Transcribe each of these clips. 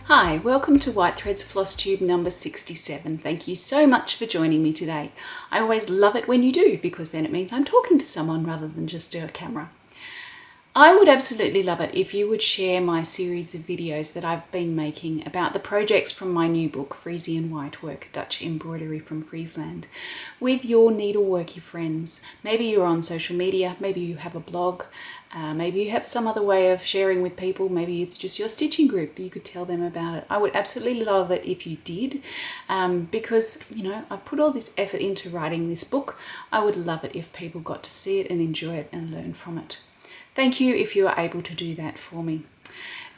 Hi, welcome to White Threads FlossTube number 67. Thank you so much for joining me today. I always love it when you do because then it means I'm talking to someone rather than just to a camera. I would absolutely love it if you would share my series of videos that I've been making about the projects from my new book, Frisian Whitework, Dutch Embroidery from Friesland, with your needleworky friends. Maybe you're on social media, maybe you have a blog, maybe you have some other way of sharing with people, maybe it's just your stitching group, you could tell them about it. I would absolutely love it if you did, because, you know, I've put all this effort into writing this book. I would love it if people got to see it and enjoy it and learn from it. Thank you if you are able to do that for me.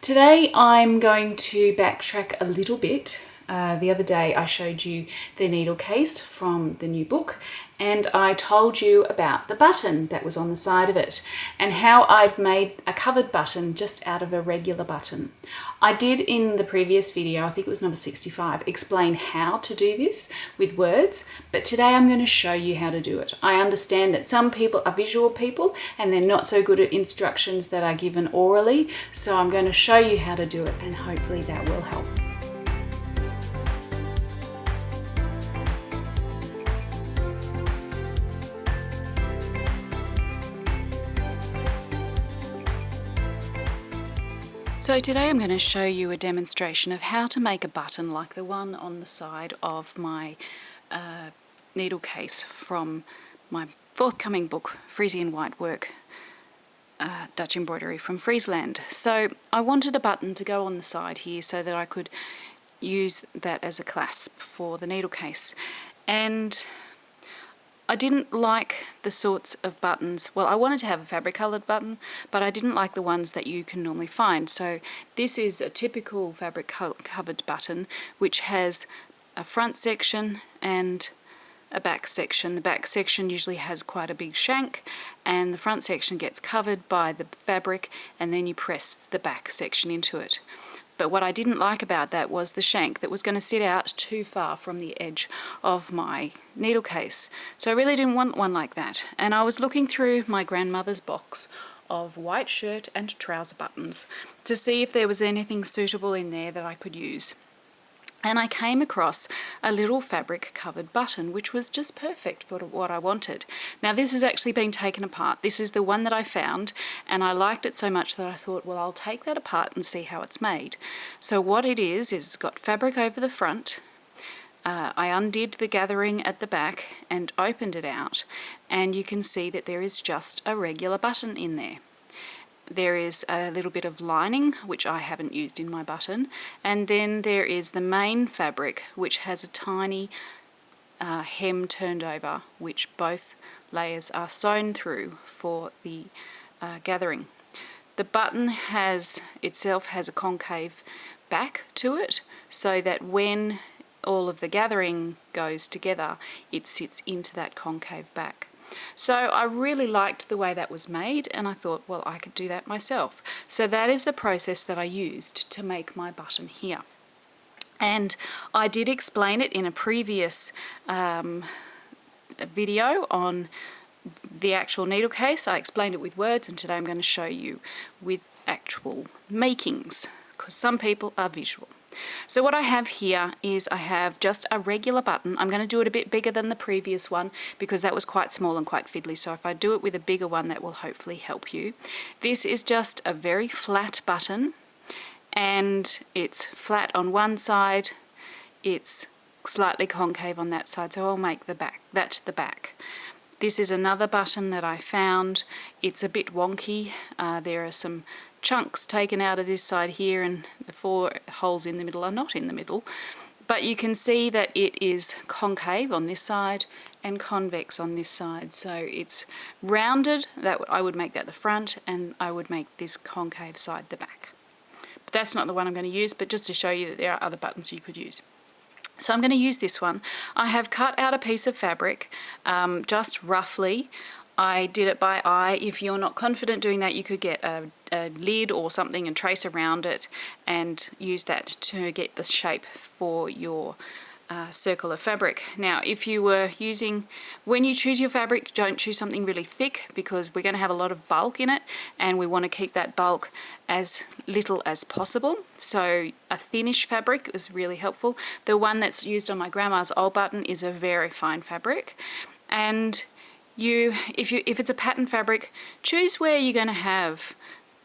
Today I'm going to backtrack a little bit. The other day I showed you the needle case from the new book, and I told you about the button that was on the side of it and how I'd made a covered button just out of a regular button. I did in the previous video, I think it was number 65, explain how to do this with words, but today I'm going to show you how to do it. I understand that some people are visual people and they're not so good at instructions that are given orally, so I'm going to show you how to do it and hopefully that will help. So today I'm going to show you a demonstration of how to make a button like the one on the side of my needle case from my forthcoming book, Frisian Whitework, Dutch Embroidery from Friesland. So I wanted a button to go on the side here so that I could use that as a clasp for the needle case. And I didn't like the sorts of buttons, well, I wanted to have a fabric coloured button, but I didn't like the ones that you can normally find. So this is a typical fabric covered button which has a front section and a back section. The back section usually has quite a big shank and the front section gets covered by the fabric and then you press the back section into it. But what I didn't like about that was the shank that was going to sit out too far from the edge of my needle case. So I really didn't want one like that. And I was looking through my grandmother's box of white shirt and trouser buttons to see if there was anything suitable in there that I could use. And I came across a little fabric covered button which was just perfect for what I wanted. Now this has actually been taken apart. This is the one that I found and I liked it so much that I thought, well, I'll take that apart and see how it's made. So what it is it's got fabric over the front. I undid the gathering at the back and opened it out, and you can see that there is just a regular button in there. There is a little bit of lining which I haven't used in my button, and then there is the main fabric which has a tiny hem turned over which both layers are sewn through for the gathering. The button itself has a concave back to it so that when all of the gathering goes together it sits into that concave back. So I really liked the way that was made and I thought, well, I could do that myself. So that is the process that I used to make my button here. And I did explain it in a previous video on the actual needle case. I explained it with words and today I'm going to show you with actual makings because some people are visual. So what I have here is I have just a regular button. I'm going to do it a bit bigger than the previous one because that was quite small and quite fiddly. So if I do it with a bigger one, that will hopefully help you. This is just a very flat button and it's flat on one side. It's slightly concave on that side. So I'll make the back, that's the back. This is another button that I found. It's a bit wonky. There are some chunks taken out of this side here and the 4 holes in the middle are not in the middle, but you can see that it is concave on this side and convex on this side, so it's rounded. That I would make that the front and I would make this concave side the back, but that's not the one I'm going to use, but just to show you that there are other buttons you could use. So I'm going to use this one. I have cut out a piece of fabric just roughly. I did it by eye. If you're not confident doing that, you could get a lid or something and trace around it and use that to get the shape for your circle of fabric. Now if you were using, when you choose your fabric, don't choose something really thick because we're going to have a lot of bulk in it and we want to keep that bulk as little as possible. So a thinnish fabric is really helpful. The one that's used on my grandma's old button is a very fine fabric, and if it's a pattern fabric, choose where you're going to have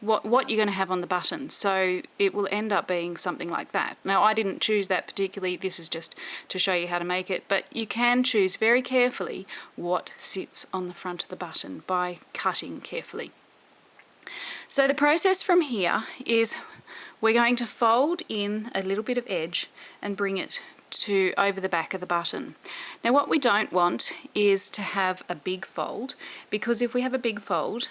what you're going to have on the button, so it will end up being something like that. Now I didn't choose that particularly, this is just to show you how to make it, but you can choose very carefully what sits on the front of the button by cutting carefully. So the process from here is we're going to fold in a little bit of edge and bring it to over the back of the button. Now what we don't want is to have a big fold, because if we have a big fold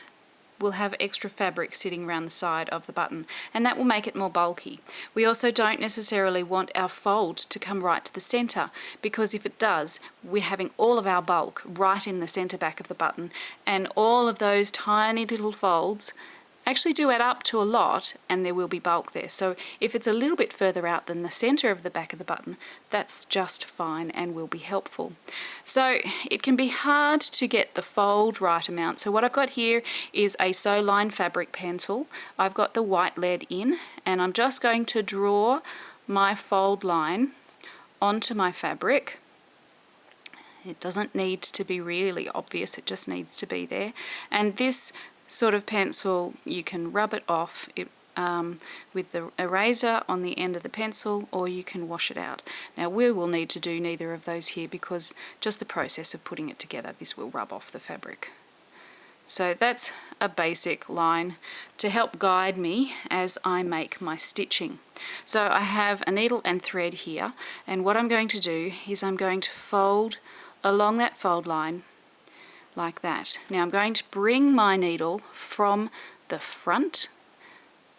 we'll have extra fabric sitting around the side of the button and that will make it more bulky. We also don't necessarily want our fold to come right to the center, because if it does, we're having all of our bulk right in the center back of the button, and all of those tiny little folds actually do add up to a lot and there will be bulk there. So if it's a little bit further out than the center of the back of the button, that's just fine and will be helpful. So it can be hard to get the fold right amount. So what I've got here is a sew line fabric pencil. I've got the white lead in and I'm just going to draw my fold line onto my fabric. It doesn't need to be really obvious, it just needs to be there. And this sort of pencil, you can rub it off with the eraser on the end of the pencil, or you can wash it out. Now we will need to do neither of those here because just the process of putting it together, this will rub off the fabric. So that's a basic line to help guide me as I make my stitching. So I have a needle and thread here, and what I'm going to do is I'm going to fold along that fold line like that. Now I'm going to bring my needle from the front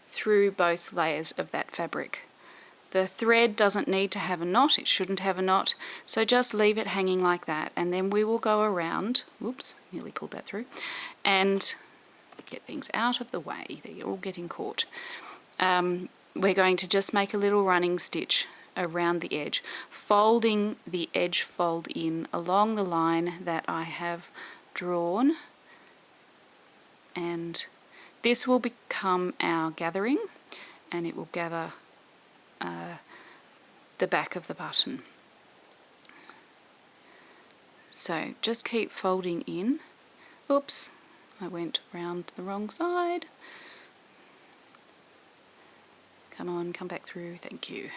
through both layers of that fabric. The thread doesn't need to have a knot, it shouldn't have a knot, so just leave it hanging like that, and then we will go around, whoops, nearly pulled that through, and get things out of the way. They're all getting caught. We're going to just make a little running stitch around the edge, folding the edge fold in along the line that I have drawn, and this will become our gathering and it will gather the back of the button. So just keep folding in. Oops, I went round the wrong side. Come on, come back through, thank you.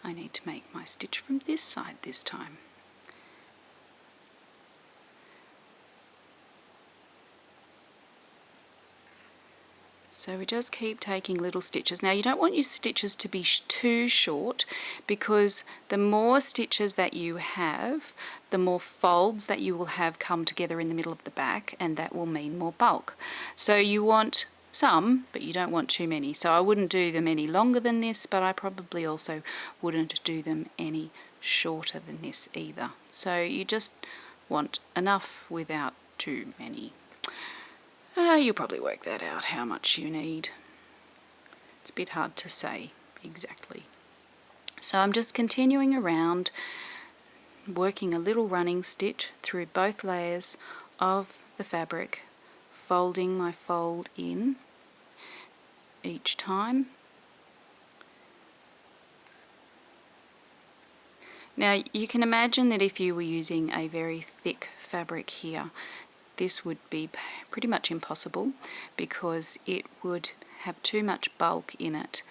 I need to make my stitch from this side this time. So we just keep taking little stitches. Now you don't want your stitches to be too short, because the more stitches that you have, the more folds that you will have come together in the middle of the back, and that will mean more bulk. So you want some, but you don't want too many. So I wouldn't do them any longer than this, but I probably also wouldn't do them any shorter than this either. So you just want enough without too many. You'll probably work that out, how much you need. It's a bit hard to say exactly. So I'm just continuing around, working a little running stitch through both layers of the fabric, folding my fold in each time. Now you can imagine that if you were using a very thick fabric here, this would be pretty much impossible, because it would have too much bulk in it,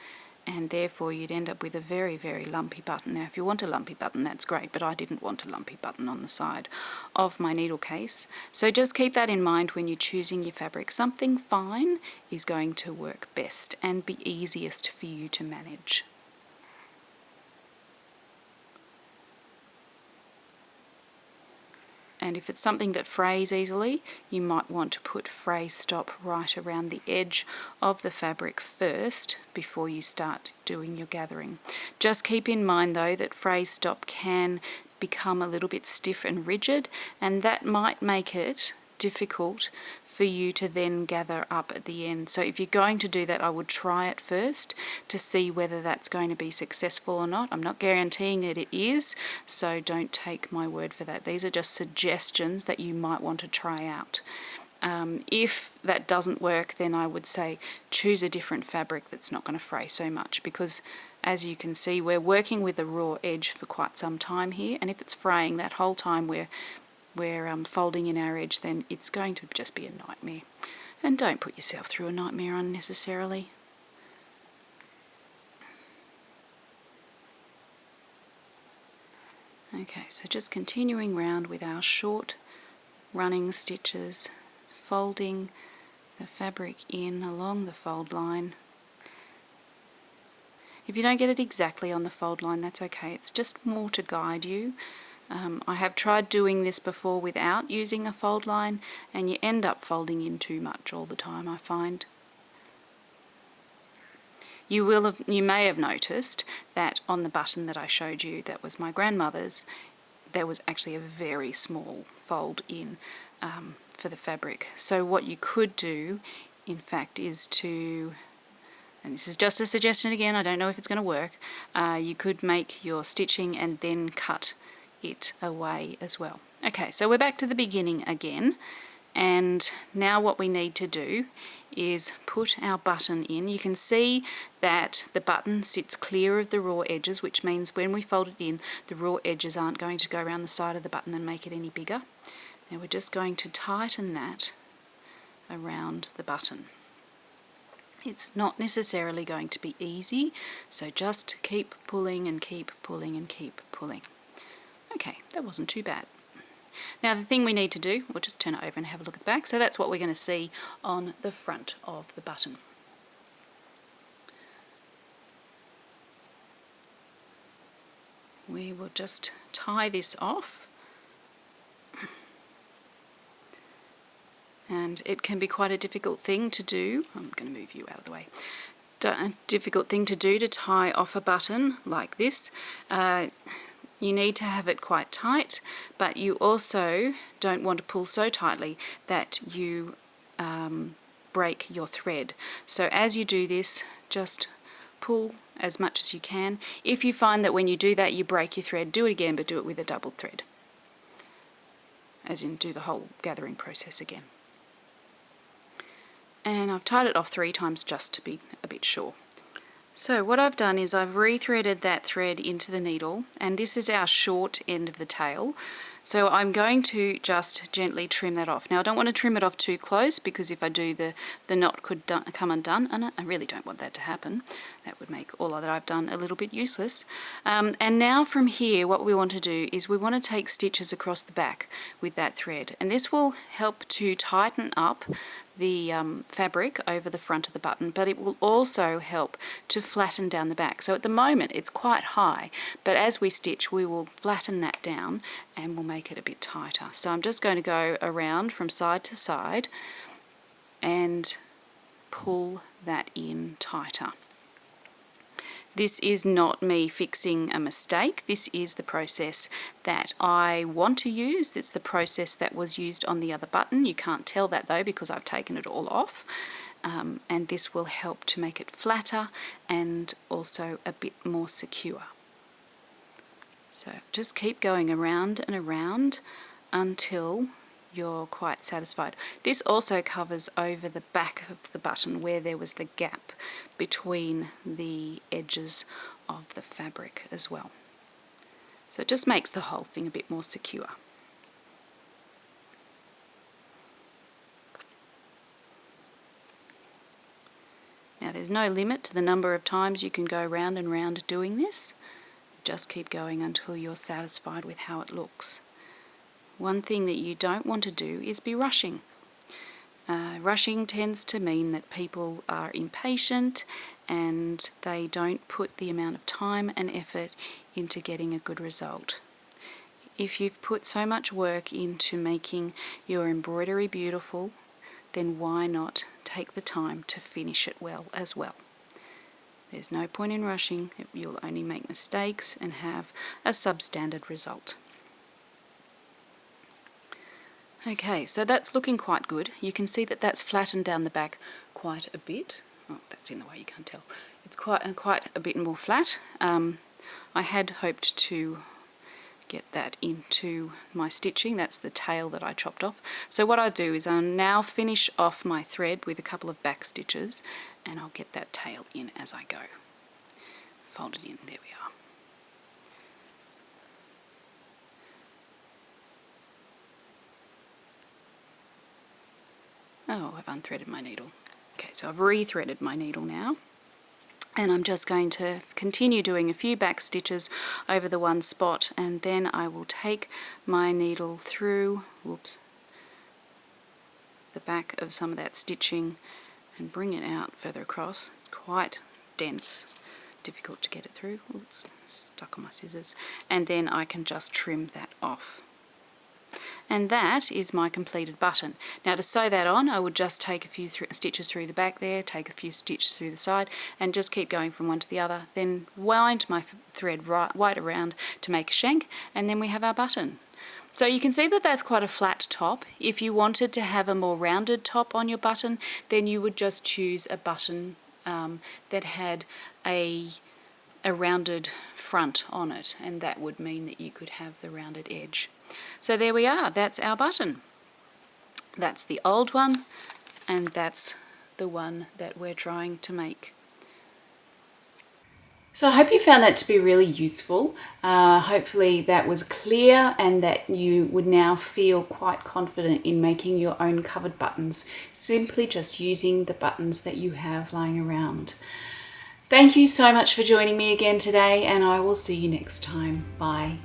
and therefore you'd end up with a very, very lumpy button. Now if you want a lumpy button, that's great, but I didn't want a lumpy button on the side of my needle case. So just keep that in mind when you're choosing your fabric. Something fine is going to work best and be easiest for you to manage. And if it's something that frays easily, you might want to put fray stop right around the edge of the fabric first before you start doing your gathering. Just keep in mind though that fray stop can become a little bit stiff and rigid, and that might make it difficult for you to then gather up at the end. So if you're going to do that, I would try it first to see whether that's going to be successful or not. I'm not guaranteeing that it is, so don't take my word for that. These are just suggestions that you might want to try out. If that doesn't work, then I would say choose a different fabric that's not going to fray so much, because as you can see, we're working with a raw edge for quite some time here, and if it's fraying that whole time we're folding in our edge, then it's going to just be a nightmare. And don't put yourself through a nightmare unnecessarily. Okay, so just continuing round with our short running stitches, folding the fabric in along the fold line. If you don't get it exactly on the fold line, that's okay. It's just more to guide you. I have tried doing this before without using a fold line, and you end up folding in too much all the time, I find. You may have noticed that on the button that I showed you, that was my grandmother's, there was actually a very small fold in for the fabric. So what you could do, in fact, is to, and this is just a suggestion again, I don't know if it's going to work, you could make your stitching and then cut it away as well. Okay, so we're back to the beginning again, and now what we need to do is put our button in. You can see that the button sits clear of the raw edges, which means when we fold it in, the raw edges aren't going to go around the side of the button and make it any bigger. Now we're just going to tighten that around the button. It's not necessarily going to be easy, so just keep pulling and keep pulling and keep pulling. Okay, that wasn't too bad. Now the thing we need to do, we'll just turn it over and have a look at the back. So that's what we're going to see on the front of the button. We will just tie this off. And it can be quite a difficult thing to do. I'm going to move you out of the way. A difficult thing to do to tie off a button like this. You need to have it quite tight, but you also don't want to pull so tightly that you break your thread. So as you do this, just pull as much as you can. If you find that when you do that you break your thread, do it again, but do it with a double thread. As in, do the whole gathering process again. And I've tied it off 3 times just to be a bit sure. So what I've done is I've re-threaded that thread into the needle, and this is our short end of the tail. So I'm going to just gently trim that off. Now I don't want to trim it off too close, because if I do, the knot could come undone, and I really don't want that to happen. That would make all that I've done a little bit useless. And now from here what we want to do is we want to take stitches across the back with that thread, and this will help to tighten up the fabric over the front of the button, but it will also help to flatten down the back. So at the moment it's quite high, but as we stitch we will flatten that down and we'll make it a bit tighter. So I'm just going to go around from side to side and pull that in tighter. This is not me fixing a mistake. This is the process that I want to use. It's the process that was used on the other button. You can't tell that though, because I've taken it all off. And this will help to make it flatter and also a bit more secure. So just keep going around and around until you're quite satisfied. This also covers over the back of the button where there was the gap between the edges of the fabric as well. So it just makes the whole thing a bit more secure. Now there's no limit to the number of times you can go round and round doing this. Just keep going until you're satisfied with how it looks. One thing that you don't want to do is be rushing. Rushing tends to mean that people are impatient and they don't put the amount of time and effort into getting a good result. If you've put so much work into making your embroidery beautiful, then why not take the time to finish it well as well? There's no point in rushing. You'll only make mistakes and have a substandard result. Okay, so that's looking quite good. You can see that that's flattened down the back quite a bit. Oh, that's in the way, you can't tell. It's quite a bit more flat. I had hoped to get that into my stitching. That's the tail that I chopped off. So what I do is I'll now finish off my thread with a couple of back stitches, and I'll get that tail in as I go. Fold it in, there we are. Oh, I've unthreaded my needle. Okay, so I've re-threaded my needle now, and I'm just going to continue doing a few back stitches over the one spot, and then I will take my needle through, whoops, the back of some of that stitching and bring it out further across. It's quite dense, difficult to get it through. Oops, stuck on my scissors. And then I can just trim that off. And that is my completed button. Now to sew that on, I would just take a few stitches through the back there, take a few stitches through the side, and just keep going from one to the other, then wind my thread right around to make a shank, and then we have our button. So you can see that that's quite a flat top. If you wanted to have a more rounded top on your button, then you would just choose a button that had a rounded front on it, and that would mean that you could have the rounded edge. So there we are, that's our button. That's the old one, and that's the one that we're trying to make. So I hope you found that to be really useful. Hopefully that was clear and that you would now feel quite confident in making your own covered buttons, simply just using the buttons that you have lying around. Thank you so much for joining me again today, and I will see you next time. Bye.